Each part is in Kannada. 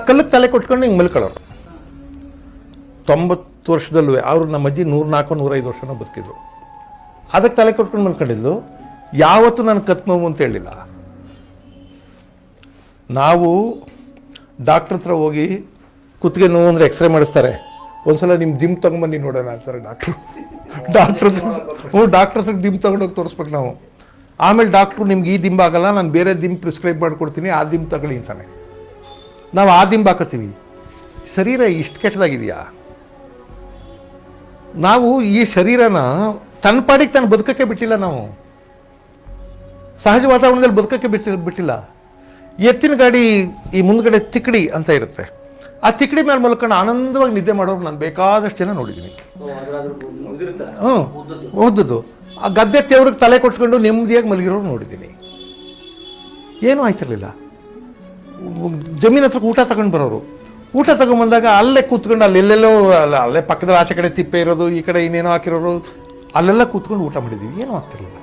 ಕಲ್ಲಕ್ಕೆ ತಲೆ ಕೊಟ್ಕೊಂಡು ಹಿಂಗೆ ಮಲ್ಕೊಳ್ಳೋರು. 90 ವರ್ಷದಲ್ಲೂ ಅವರು ನಮ್ಮ ಅಜ್ಜಿ 104-105 ವರ್ಷನೂ ಬದುಕಿದ್ರು. ಅದಕ್ಕೆ ತಲೆ ಕೊಟ್ಕೊಂಡು ಮಲ್ಕೊಂಡಿದ್ದು. ಯಾವತ್ತೂ ನನಗೆ ಕತ್ತು ನೋವು ಅಂತ ಹೇಳಿಲ್ಲ. ನಾವು ಡಾಕ್ಟ್ರ್ ಹತ್ರ ಹೋಗಿ ಕುತ್ತಿಗೆ ನೋವು ಅಂದರೆ ಎಕ್ಸ್ರೇ ಮಾಡಿಸ್ತಾರೆ. ಒಂದ್ಸಲ ನಿಮ್ಮ ದಿಮ್ ತೊಗೊಂಬಂದು ನೋಡೋಣ ಅಂತಾರೆ ಡಾಕ್ಟ್ರ್ ಹತ್ರ ದಿಮ್ ತೊಗೊಂಡೋಗಿ ತೋರಿಸ್ಬೇಕು ನಾವು. ಆಮೇಲೆ ಡಾಕ್ಟ್ರು ನಿಮ್ಗೆ ಈ ದಿಂಬು ಆಗಲ್ಲ, ನಾನು ಬೇರೆ ದಿಂಬು ಪ್ರಿಸ್ಕ್ರೈಬ್ ಮಾಡಿಕೊಡ್ತೀನಿ, ಆ ದಿಂಬು ತಗೊಳ್ಳಿ ಅಂತಾನೆ. ನಾವು ಆ ದಿಂಬು ಹಾಕೋತೀವಿ. ಶರೀರ ಇಷ್ಟು ಕೆಟ್ಟದಾಗಿದೆಯಾ? ನಾವು ಈ ಶರೀರನ ತನ್ನ ಪಾಡಿಗೆ ತಾನು ಬದುಕಕ್ಕೆ ಬಿಟ್ಟಿಲ್ಲ. ನಾವು ಸಹಜ ವಾತಾವರಣದಲ್ಲಿ ಬದುಕಕ್ಕೆ ಬಿಟ್ಟಿಲ್ಲ. ಎತ್ತಿನ ಗಾಡಿ ಈ ಮುಂದ್ಗಡೆ ತಿಕ್ಕಡಿ ಅಂತ ಇರುತ್ತೆ, ಆ ತಿಕ್ಕಡಿ ಮೇಲೆ ಮಲ್ಕೊಂಡು ಆನಂದವಾಗಿ ನಿದ್ದೆ ಮಾಡೋರು ನಾನು ಬೇಕಾದಷ್ಟು ಜನ ನೋಡಿದ್ದೀನಿ. ಓದದ್ದು ಆ ಗದ್ದೆ ತೇವ್ರಿಗೆ ತಲೆ ಕೊಟ್ಕೊಂಡು ನೆಮ್ಮದಿಯಾಗಿ ಮಲಗಿರೋರು ನೋಡಿದ್ದೀನಿ. ಏನೂ ಆಯ್ತಿರ್ಲಿಲ್ಲ. ಜಮೀನ್ ಹತ್ರಕ್ಕೆ ಊಟ ತಗೊಂಡು ಬರೋರು. ಊಟ ತಗೊಂಡ್ಬಂದಾಗ ಅಲ್ಲೇ ಕೂತ್ಕೊಂಡು ಅಲ್ಲೆಲ್ಲೆಲ್ಲೋ ಅಲ್ಲೇ ಪಕ್ಕದಲ್ಲಿ ಆಚೆ ಕಡೆ ತಿಪ್ಪೆ ಇರೋದು, ಈ ಕಡೆ ಇನ್ನೇನೋ ಹಾಕಿರೋರು, ಅಲ್ಲೆಲ್ಲ ಕೂತ್ಕೊಂಡು ಊಟ ಮಾಡಿದ್ದೀವಿ. ಏನೂ ಆಗ್ತಿರ್ಲಿಲ್ಲ.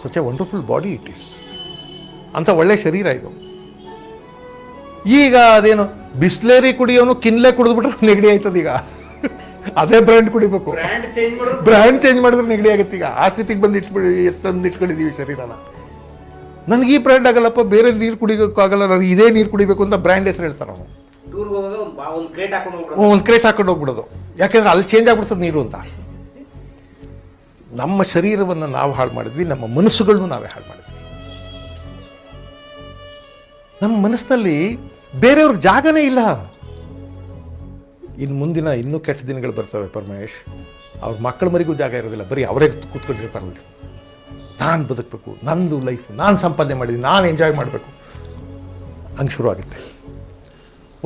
Such A wonderful body it is. ಅಂತ ಒಳ್ಳೆ ಶರೀರ ಇದು. ಈಗ ಅದೇನು ಬಿಸ್ಲೇರಿ ಕುಡಿಯೋನು ಕಿನ್ಲೆ ಕುಡಿದ್ಬಿಟ್ರೆ ನೆಗಡಿ ಆಯ್ತದ. ಈಗ ಅದೇ ಬ್ರ್ಯಾಂಡ್ ಕುಡಿಬೇಕು. ಬ್ರ್ಯಾಂಡ್ ಚೇಂಜ್ ಮಾಡಿದ್ರೆ ನೆಗಡಿ ಆಗುತ್ತೆ. ಈಗ ಆ ಸ್ಥಿತಿಗೆ ಬಂದು ಇಟ್ಕೊಂಡಿದ್ದೀವಿ ಶರೀರನ. ನನಗೆ ಈ ಬ್ರ್ಯಾಂಡ್ ಆಗಲ್ಲಪ್ಪ, ಬೇರೆ ನೀರು ಕುಡಿಯೋಕ್ಕಾಗಲ್ಲ, ನನಗೆ ಇದೇ ನೀರು ಕುಡಿಬೇಕು ಅಂತ ಬ್ರ್ಯಾಂಡ್ ಹೆಸರು ಹೇಳ್ತಾರೆ. ನಾವು ಒಂದು ಕ್ರೇಟ್ ಹಾಕೊಂಡು ಹೋಗ್ಬಿಡೋದು. ಯಾಕೆಂದ್ರೆ ಅಲ್ಲಿ ಚೇಂಜ್ ಆಗ್ಬಿಡ್ತದೆ ನೀರು ಅಂತ. ನಮ್ಮ ಶರೀರವನ್ನು ನಾವು ಹಾಳು ಮಾಡಿದ್ವಿ, ನಮ್ಮ ಮನಸ್ಸುಗಳನ್ನು ನಾವೇ ಹಾಳು ಮಾಡಿದ್ವಿ. ನಮ್ಮ ಮನಸ್ಸಿನಲ್ಲಿ ಬೇರೆಯವ್ರ ಜಾಗನೇ ಇಲ್ಲ. ಇನ್ನು ಮುಂದಿನ ಇನ್ನೂ ಕೆಟ್ಟ ದಿನಗಳು ಬರ್ತವೆ ಪರಮೇಶ್. ಅವ್ರ ಮಕ್ಕಳ ಮರಿಗೂ ಜಾಗ ಇರೋದಿಲ್ಲ, ಬರೀ ಅವರೇ ಕೂತ್ಕೊಂಡಿರ್ತಾರೆ. ನಾನು ಬದುಕಬೇಕು, ನಂದು ಲೈಫ್, ನಾನು ಸಂಪಾದನೆ ಮಾಡಿದ್ದೀನಿ, ನಾನು ಎಂಜಾಯ್ ಮಾಡಬೇಕು ಹಂಗೆ ಶುರು ಆಗುತ್ತೆ.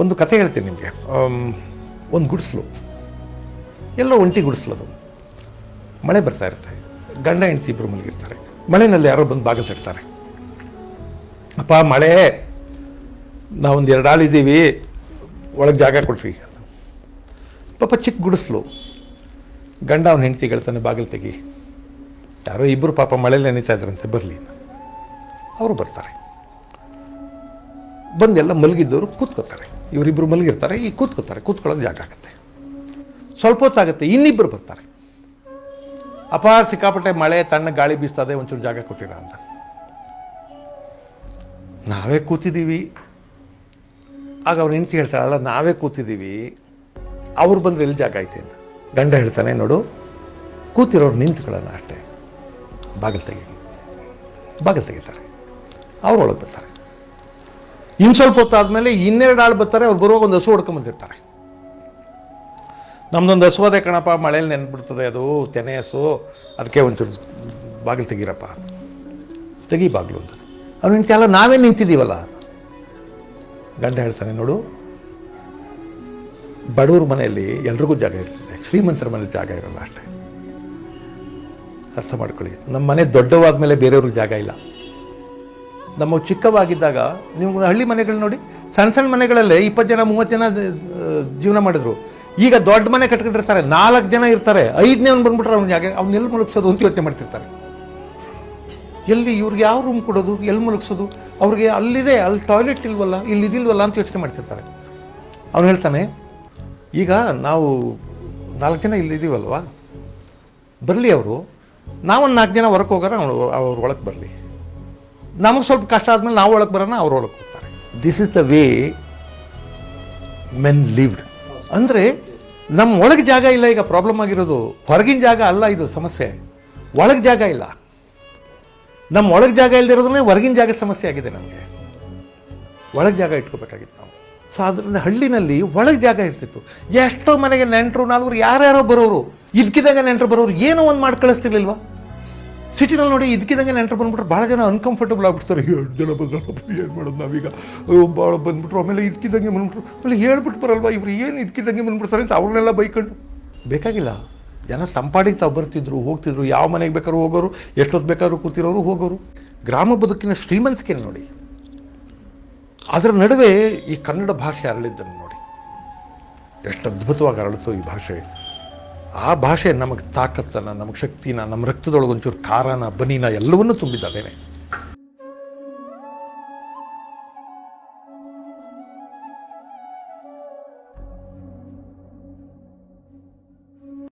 ಒಂದು ಕತೆ ಹೇಳ್ತೀನಿ ನಿಮಗೆ. ಒಂದು ಗುಡಿಸ್ಲು, ಎಲ್ಲೋ ಒಂಟಿ ಗುಡಿಸ್ಲದು. ಮಳೆ ಬರ್ತಾ ಇರುತ್ತೆ. ಗಂಡ ಹೆಂಡತಿ ಇಬ್ಬರು ಮಲಗಿರ್ತಾರೆ. ಮಳೆಯಲ್ಲಿ ಯಾರೋ ಬಂದು ಬಾಗಿಲು ತಟ್ತಾರೆ. ಅಪ್ಪ ಮಳೆ, ನಾವೊಂದು 2 ಆಳಿದ್ದೀವಿ, ಒಳಗೆ ಜಾಗ ಕೊಡ್ರಿ ಅಂತ. ಪಾಪ ಚಿಕ್ಕ ಗುಡಿಸ್ಲು. ಗಂಡ ಅವನ ಹೆಂಡತಿ ಹೇಳ್ತಾನೆ, ಬಾಗಿಲು ತೆಗಿ. ಯಾರೋ ಇಬ್ಬರು ಪಾಪ ಮಳೆಯಲ್ಲಿ ನೆನೀತಾ ಇದ್ರಂತೆ, ಬರಲಿ. ಅವರು ಬರ್ತಾರೆ. ಬಂದೆಲ್ಲ ಮಲಗಿದ್ದವರು ಕೂತ್ಕೋತಾರೆ. ಇವರಿಬ್ಬರು ಮಲಗಿರ್ತಾರೆ, ಈಗ ಕೂತ್ಕೊಳ್ಳೋಕೆ ಜಾಗ ಆಗುತ್ತೆ. ಸ್ವಲ್ಪ ಹೊತ್ತಾಗುತ್ತೆ, ಇನ್ನಿಬ್ಬರು ಬರ್ತಾರೆ. ಅಪ್ಪ ಸಿಕ್ಕಾಪಟ್ಟೆ ಮಳೆ, ತಣ್ಣ ಗಾಳಿ ಬೀಸ್ತದೆ, ಒಂಚೂರು ಜಾಗ ಕೊಟ್ಟಿರ ಅಂತ. ನಾವೇ ಕೂತಿದ್ದೀವಿ. ಆಗ ಅವ್ರ ಹೆಂಡತಿ ಹೇಳ್ತಾಳಲ್ಲ, ನಾವೇ ಕೂತಿದ್ದೀವಿ, ಅವ್ರು ಬಂದರೆ ಎಲ್ಲಿ ಜಾಗ ಐತೆ ಅಂತ. ಗಂಡ ಹೇಳ್ತಾನೆ, ನೋಡು ಕೂತಿರೋರು ನಿಂತ್ಕೊಳ್ಳೋಣ ಅಷ್ಟೇ, ಬಾಗಿಲು ತೆಗಿತಾರೆ. ಅವ್ರು ಒಳಗೆ ಬರ್ತಾರೆ. ಇನ್ನು ಸ್ವಲ್ಪ ಹೊತ್ತಾದ್ಮೇಲೆ 2 ಆಳು ಬರ್ತಾರೆ. ಅವ್ರು ಬರುವಾಗ ಒಂದು ಹಸು ಹೊಡ್ಕೊಂಬಂದಿರ್ತಾರೆ. ನಮ್ದೊಂದು ಹಸು ಅದೇ ಕಣಪ್ಪ, ಮಳೇಲಿ ನೆನ್ಬಿಡ್ತದೆ, ಅದು ತೆನೆ ಹಸು, ಅದಕ್ಕೆ ಒಂಚೂರು ಬಾಗಿಲು ತೆಗೀರಪ್ಪ. ತೆಗಿ ಬಾಗಿಲು ಅಂತ. ಅವ್ರು ನಿಂತಲ್ಲ, ನಾವೇ ನಿಂತಿದ್ದೀವಲ್ಲ. ಗಂಡ ಹೇಳ್ತಾನೆ, ನೋಡು ಬಡವ್ರ ಮನೆಯಲ್ಲಿ ಎಲ್ರಿಗೂ ಜಾಗ ಇರ್ತದೆ, ಶ್ರೀಮಂತರ ಮನೇಲಿ ಜಾಗ ಇರಲ್ಲ ಅಷ್ಟೇ. ಅರ್ಥ ಮಾಡ್ಕೊಳ್ಳಿ. ನಮ್ಮ ಮನೆ ದೊಡ್ಡವಾದ ಮೇಲೆ ಬೇರೆಯವ್ರಿಗೆ ಜಾಗ ಇಲ್ಲ. ನಮ್ಮ ಚಿಕ್ಕವಾಗಿದ್ದಾಗ ನೀವು ಹಳ್ಳಿ ಮನೆಗಳು ನೋಡಿ, ಸಣ್ಣ ಮನೆಗಳಲ್ಲೇ 20 ಜನ 30 ಜನ ಜೀವನ ಮಾಡಿದ್ರು. ಈಗ ದೊಡ್ಡ ಮನೆ ಕಟ್ಕೊಂಡಿರ್ತಾರೆ, 4 ಜನ ಇರ್ತಾರೆ, 5ನೇ ಅವ್ನು ಬಂದ್ಬಿಟ್ರೆ ಅವ್ನ ಜಾಗ ಅವ್ನೆಲ್ಲಿ ಮುಳುಗ್ಸೋದು ಅಂತ ಯೋಚನೆ ಮಾಡ್ತಿರ್ತಾರೆ. ಎಲ್ಲಿ ಇವ್ರಿಗೆ ಯಾವ ರೂಮ್ ಕೊಡೋದು, ಎಲ್ಲಿ ಮುಳುಗ್ಸೋದು, ಅವ್ರಿಗೆ ಅಲ್ಲಿದೆ, ಅಲ್ಲಿ ಟಾಯ್ಲೆಟ್ ಇಲ್ವಲ್ಲ, ಇಲ್ಲಿ ಇದಿಲ್ವಲ್ಲ ಅಂತ ಯೋಚನೆ ಮಾಡ್ತಿರ್ತಾರೆ. ಅವ್ನು ಹೇಳ್ತಾನೆ, ಈಗ ನಾವು 4 ಜನ ಇಲ್ಲಿದ್ದೀವಲ್ವ, ಬರಲಿ ಅವರು, ನಾವೊಂದು 4 ಜನ ಹೊರಗೆ ಹೋಗೋಣ, ಅವ್ರು ಒಳಗೆ ಬರಲಿ. ನಮಗೆ ಸ್ವಲ್ಪ ಕಷ್ಟ ಆದಮೇಲೆ ನಾವು ಒಳಗೆ ಬರೋಣ, ಅವ್ರು ಒಳಗೆ ಹೋಗ್ತಾರೆ. This is the way men lived. ಅಂದರೆ ನಮ್ಮ ಒಳಗೆ ಜಾಗ ಇಲ್ಲ. ಈಗ ಪ್ರಾಬ್ಲಮ್ ಆಗಿರೋದು ಹೊರಗಿನ ಜಾಗ ಅಲ್ಲ, ಇದು ಸಮಸ್ಯೆ. ಒಳಗೆ ಜಾಗ ಇಲ್ಲ. ನಮ್ಮ ಒಳಗೆ ಜಾಗ ಇಲ್ಲದಿರೋದನ್ನೇ ಹೊರಗಿನ ಜಾಗ ಸಮಸ್ಯೆ ಆಗಿದೆ. ನಮಗೆ ಒಳಗೆ ಜಾಗ ಇಟ್ಕೋಬೇಕಾಗಿತ್ತು ನಾವು. ಸೊ ಅದರಿಂದ ಹಳ್ಳಿನಲ್ಲಿ ಒಳಗೆ ಜಾಗ ಇರ್ತಿತ್ತು. ಎಷ್ಟೋ ಮನೆಗೆ ನೆಂಟರು ನಾಲ್ವರು ಯಾರ್ಯಾರೋ ಬರೋರು, ಇದಕ್ಕಿದ್ದಾಗ ನೆಂಟರು ಬರೋರು, ಏನೋ ಒಂದು ಮಾಡಿ ಕಳಿಸ್ತಿರ್ಲಿಲ್ವಾ? ಸಿಟಿನಲ್ಲಿ ನೋಡಿ, ಇದಕ್ಕಿದ್ದಂಗೆ ನೆಂಟರು ಬಂದ್ಬಿಟ್ರೆ ಭಾಳ ಜನ ಅನ್ಕಂಫರ್ಟಬಲ್ ಆಗ್ಬಿಡ್ತಾರೆ. 2 ಜನ ಬಂದ್ರಪ್ಪ, ಏನು ಮಾಡೋದು ನಾವೀಗ, ಭಾಳ ಬಂದ್ಬಿಟ್ರು. ಆಮೇಲೆ ಇದಕ್ಕಿದ್ದಂಗೆ ಬಂದ್ಬಿಟ್ರು, ಆಮೇಲೆ ಹೇಳ್ಬಿಟ್ಟು ಬರಲ್ವಾ ಇವ್ರು, ಏನು ಇದಕ್ಕಿದ್ದಂಗೆ ಬಂದ್ಬಿಡ್ತಾರೆ ಅಂತ ಅವ್ರನ್ನೆಲ್ಲ ಬೈಕೊಂಡು. ಬೇಕಾಗಿಲ್ಲ. ಜನ ಸಂಪಾಡಿಗೆ ತಾವು ಬರ್ತಿದ್ರು, ಹೋಗ್ತಿದ್ರು, ಯಾವ ಮನೆಗೆ ಬೇಕಾದ್ರೂ ಹೋಗೋರು, ಎಷ್ಟೊತ್ತು ಬೇಕಾದ್ರೂ ಕೂತಿರೋರು, ಹೋಗೋರು. ಗ್ರಾಮ ಬದುಕಿನ ಶ್ರೀಮಂತಿಕೆ ನೋಡಿ. ಅದರ ನಡುವೆ ಈ ಕನ್ನಡ ಭಾಷೆ ಅರಳಿದ್ದನ್ನು ನೋಡಿ, ಎಷ್ಟು ಅದ್ಭುತವಾಗಿ ಅರಳಿತು ಈ ಭಾಷೆ. ಆ ಭಾಷೆ ನಮಗೆ ತಾಕತ್ತನ್ನು, ನಮಗೆ ಶಕ್ತಿನ, ನಮ್ಮ ರಕ್ತದೊಳಗೊಂಚೂರು ಖಾರನ, ಬನಿನ ಎಲ್ಲವನ್ನೂ ತುಂಬಿದ್ದಾದೇನೆ.